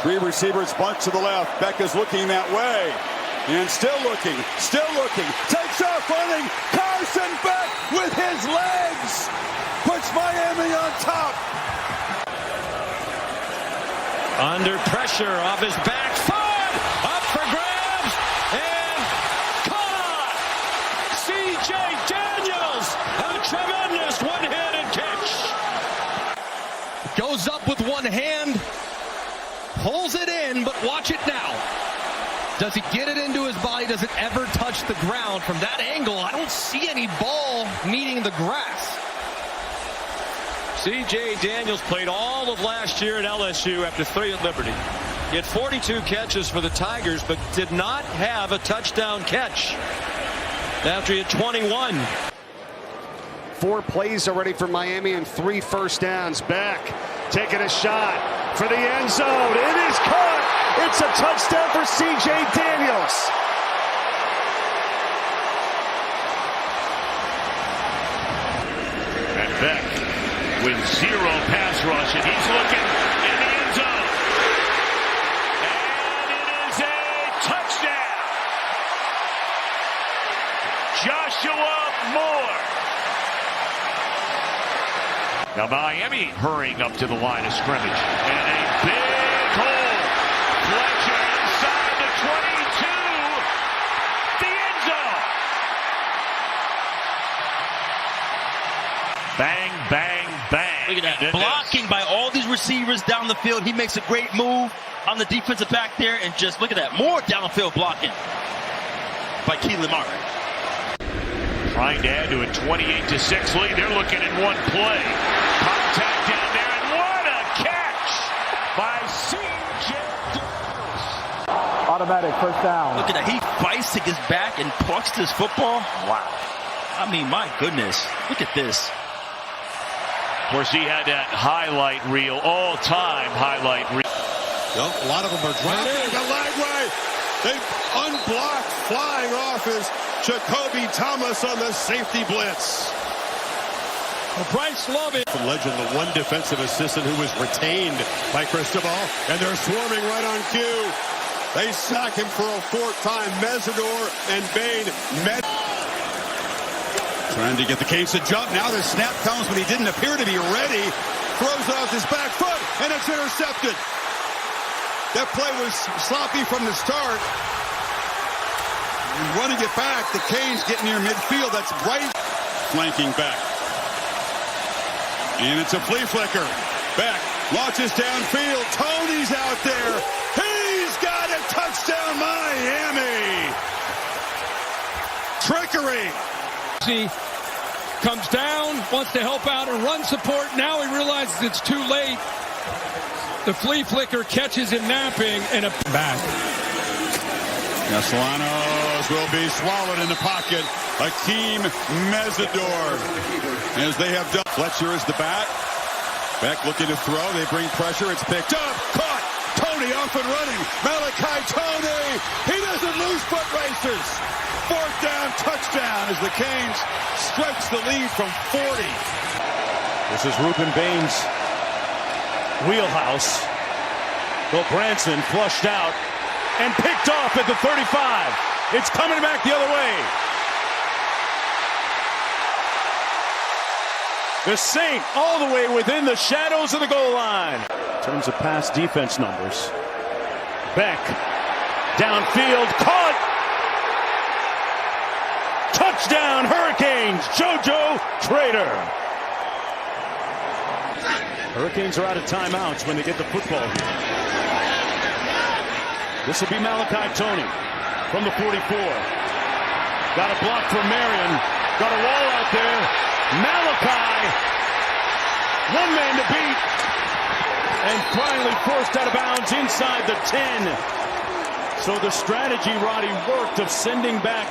Three receivers bunch to the left. Beck is looking that way. And still looking. Takes off running. Carson Beck with his legs. Puts Miami on top. Under pressure off his back foot. Up for grabs. And caught. C.J. Daniels. A tremendous one-handed catch. Goes up with one hand. Pulls it in, but watch it now. Does he get it into his body? Does it ever touch the ground? From that angle, I don't see any ball meeting the grass. C.J. Daniels played all of last year at LSU after 3 at Liberty. He had 42 catches for the Tigers, but did not have a touchdown catch after he had 21. 4 plays already for Miami and 3 first downs. Beck taking a shot for the end zone. It is caught. It's a touchdown for C.J. Daniels. And Beck with 0 pass rush, and he's looking in the end zone. And it is a touchdown. Joshua Moore. Now Miami hurrying up to the line of scrimmage. And a big hole. Fletcher inside the 22. The end zone. Bang, bang, bang. Look at that. Blocking by all these receivers down the field. He makes a great move on the defensive back there. And just look at that. More down the field blocking by Keelan Martin. Trying to add to a 28-6 lead. They're looking in one play. Contact down there, and what a catch by C.J. Daniels. Automatic first down. Look at that. He fights to his back and plucks this football. Wow. I mean, my goodness. Look at this. Of course, he had that highlight reel, all-time highlight reel. Well, a lot of them are dropping the leg way. They unblocked, flying off is Jacoby Thomas on the safety blitz. Well, Bryce Love it. From legend, the one defensive assistant who was retained by Cristobal, and they're swarming right on cue. They sack him for a 4th time. Mesidor and Bain. Trying to get the Canes to jump. Now the snap comes, but he didn't appear to be ready. Throws it off his back foot, and it's intercepted. That play was sloppy from the start. And running it back, the Canes get near midfield. That's right. Flanking back. And it's a flea flicker. Beck launches downfield. Tony's out there. He's got a touchdown, Miami. Trickery. He comes down, wants to help out and run support. Now he realizes it's too late. The flea flicker catches him napping and a back. Castellanos will be swallowed in the pocket. Akeem Mesidor, as they have done. Fletcher is the back. Beck looking to throw. They bring pressure. It's picked up. Caught. Tony off and running. Malachi Tony. He doesn't lose foot races. 4th down touchdown as the Canes stretch the lead from 40. This is Ruben Bain's wheelhouse. Will Branson flushed out and picked off at the 35. It's coming back the other way. The Saint all the way within the shadows of the goal line. In terms of pass defense numbers, Beck downfield, caught. Touchdown Hurricanes, JoJo Trader. Hurricanes are out of timeouts when they get the football. This will be Malachi Tony from the 44. Got a block from Marion. Got a wall out there. Malachi, one man to beat. And finally forced out of bounds inside the 10. So the strategy, Roddy, worked of sending back.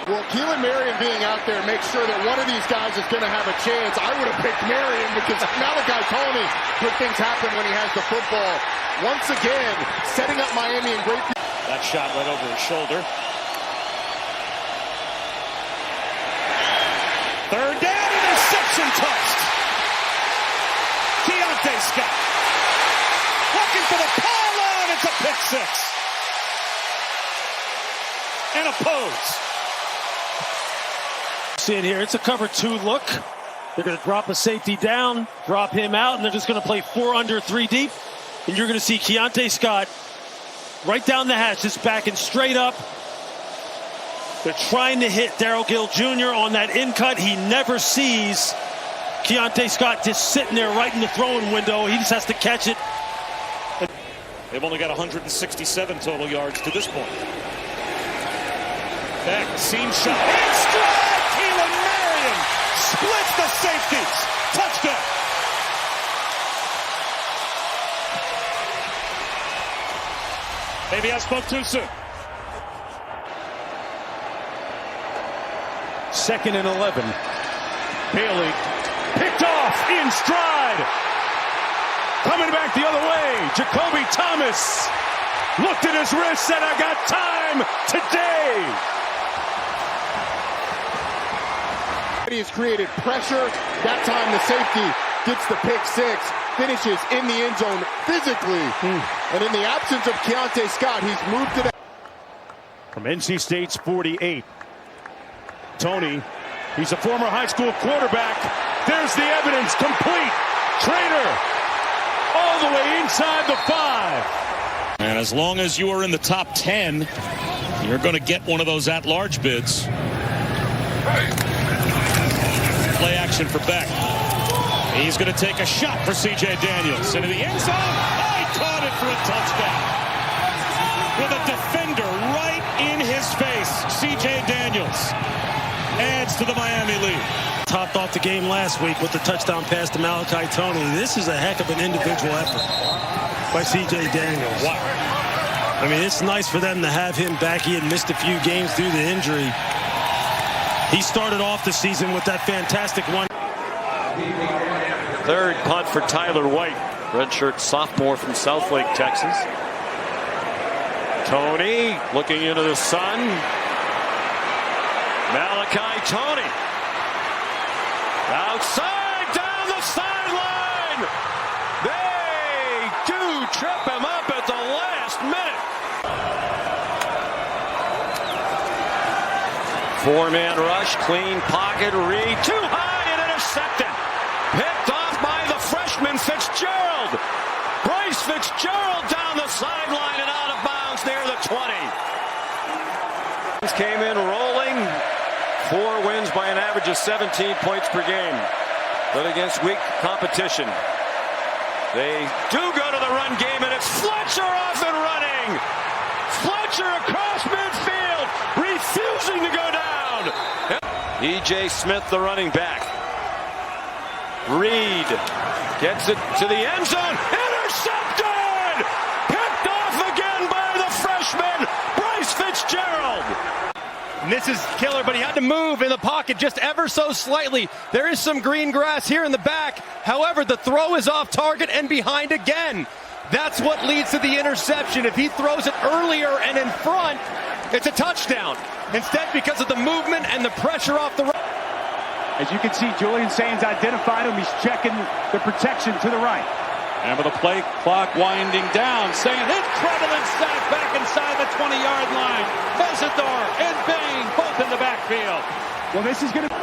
Well, Keelan Marion being out there makes sure that one of these guys is going to have a chance. I would have picked Marion because Malachi Tony, good things happen when he has the football. Once again, setting up Miami in great. That shot right over his shoulder. 3rd down, interception touched. Keontae Scott looking for the pylon. It's 6. And a pose. See it here. It's a cover 2 look. They're going to drop a safety down, drop him out, and they're just going to play 4 under, 3 deep. And you're going to see Keontae Scott right down the hatch, just backing straight up. They're trying to hit Darryl Gill Jr. on that in cut. He never sees Keontae Scott just sitting there right in the throwing window. He just has to catch it. They've only got 167 total yards to this point. Beck, seam shot. And strike! Keelan Marion splits the safeties. Touchdown. Maybe I spoke too soon. 2nd and 11. Bailey picked off in stride. Coming back the other way, Jacoby Thomas looked at his wrist, said, I got time today. He has created pressure. That time the safety gets the pick 6, finishes in the end zone physically. And in the absence of Keontae Scott, he's moved to the... From NC State's 48. Tony, he's a former high school quarterback. There's the evidence, complete. Trader, all the way inside the 5. And as long as you are in the top 10, you're going to get one of those at-large bids. Play action for Beck. He's going to take a shot for C.J. Daniels. Into the end zone. He caught it for a touchdown. With a defender right in his face. C.J. Daniels adds to the Miami lead. Topped off the game last week with the touchdown pass to Malachi Tony. This is a heck of an individual effort by C.J. Daniels. Wow. I mean, it's nice for them to have him back. He had missed a few games due to injury. He started off the season with that fantastic one. 3rd punt for Tyler White, redshirt sophomore from Southlake, Texas. Tony looking into the sun. Malachi Tony. Outside, down the sideline. They do trip him up at the last minute. 4-man rush, clean pocket, Reed too high and intercepted. Picked off by the freshman Fitzgerald. Bryce Fitzgerald down the sideline and out of bounds near the 20. Came in rolling. 4 wins by an average of 17 points per game. But against weak competition. They do go to the run game, and it's Fletcher off and running. Fletcher across midfield, refusing to go down. E.J. Smith, the running back. Reed gets it to the end zone. Intercepted! Picked off again by the freshman, Bryce Fitzgerald. And this is killer, but he had to move in the pocket just ever so slightly. There is some green grass here in the back. However, the throw is off target and behind again. That's what leads to the interception. If he throws it earlier and in front, it's a touchdown. Instead, because of the movement and the pressure off the right. As you can see, Julian Sains identified him. He's checking the protection to the right. And with the play clock winding down, saying hit trouble and sack back inside the 20-yard line. Mesidor and Bain both in the backfield. Well, this is going to...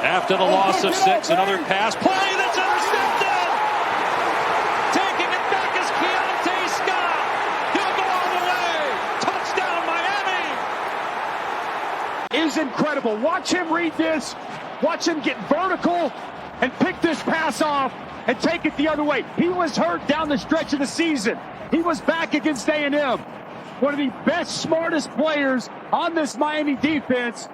After the loss of 6, another pass play that's intercepted. Taking it back is Keontae Scott. He'll go all the way. Touchdown, Miami. Is incredible. Watch him read this. Watch him get vertical and pick this pass off and take it the other way. He was hurt down the stretch of the season. He was back against A&M. One of the best, smartest players on this Miami defense.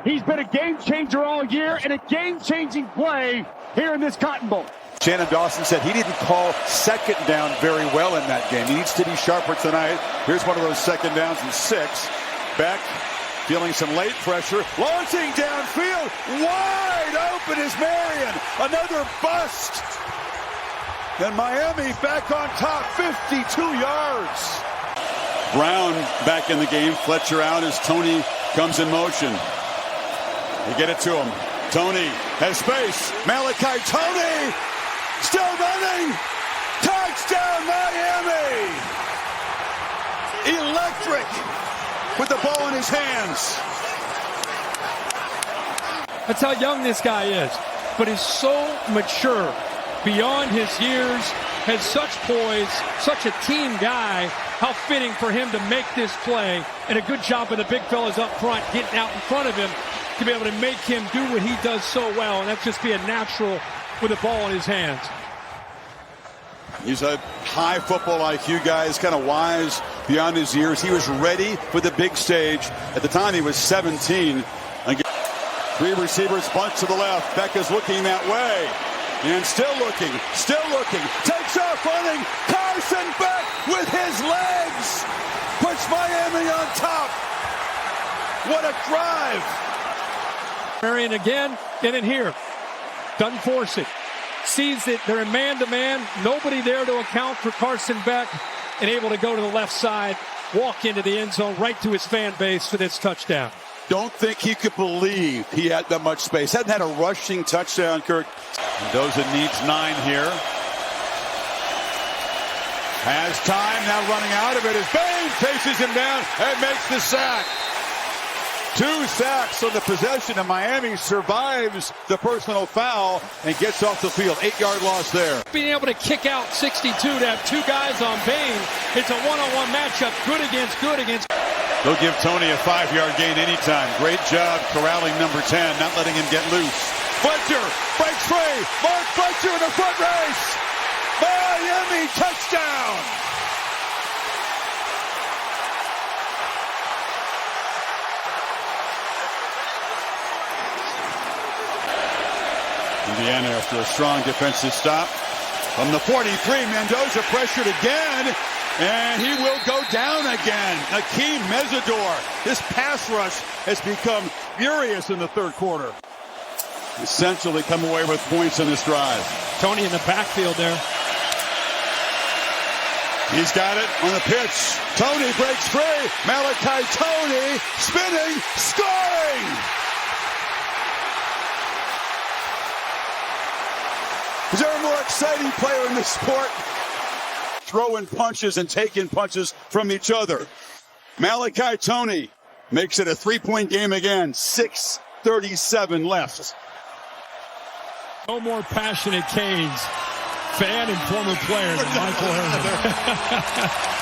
He's been a game changer all year and a game-changing play here in this Cotton Bowl. Shannon Dawson said he didn't call 2nd down very well in that game. He needs to be sharper tonight. Here's one of those 2nd downs and 6. Beck feeling some late pressure. Launching downfield. Wide open is Marion. Another bust. And Miami back on top, 52 yards. Brown back in the game. Fletcher out as Tony comes in motion. They get it to him. Tony has space. Malachi Tony still running. Touchdown, Miami. Patrick with the ball in his hands. That's how young this guy is, but is so mature beyond his years, has such poise, such a team guy. How fitting for him to make this play, and a good job of the big fellas up front getting out in front of him to be able to make him do what he does so well, and that's just be a natural with the ball in his hands. He's a high football IQ guy. He's kind of wise beyond his years. He was ready for the big stage. At the time, he was 17. Again, 3 receivers, bunch to the left. Beck is looking that way. And still looking. Takes off running. Carson Beck with his legs. Puts Miami on top. What a drive. Marion again, get in here. Doesn't force it. Sees it. They're in man-to-man. Nobody there to account for Carson Beck. And able to go to the left side, walk into the end zone, right to his fan base for this touchdown. Don't think he could believe he had that much space. Hadn't had a rushing touchdown, Kirk. Mendoza needs 9 here. Has time, now running out of it as Bain chases him down and makes the sack. 2 sacks on the possession, and Miami survives the personal foul and gets off the field. 8-yard loss there. Being able to kick out 62 to have 2 guys on Bain, it's a one-on-one matchup. Good against. They'll give Tony a 5-yard gain anytime. Great job corralling number 10, not letting him get loose. Fletcher breaks free. Mark Fletcher in the foot race. Miami touchdown. Indiana after a strong defensive stop. From the 43, Mendoza pressured again. And he will go down again. Akeem Mesidor. This pass rush has become furious in the third quarter. Essentially come away with points in this drive. Tony in the backfield there. He's got it on the pitch. Tony breaks free. Malachi Tony spinning, scoring. Is there a more exciting player in this sport? Throwing punches and taking punches from each other. Malachi Tony makes it a 3-point game again. 6:37 left. No more passionate Canes fan and former player than Michael Irvin.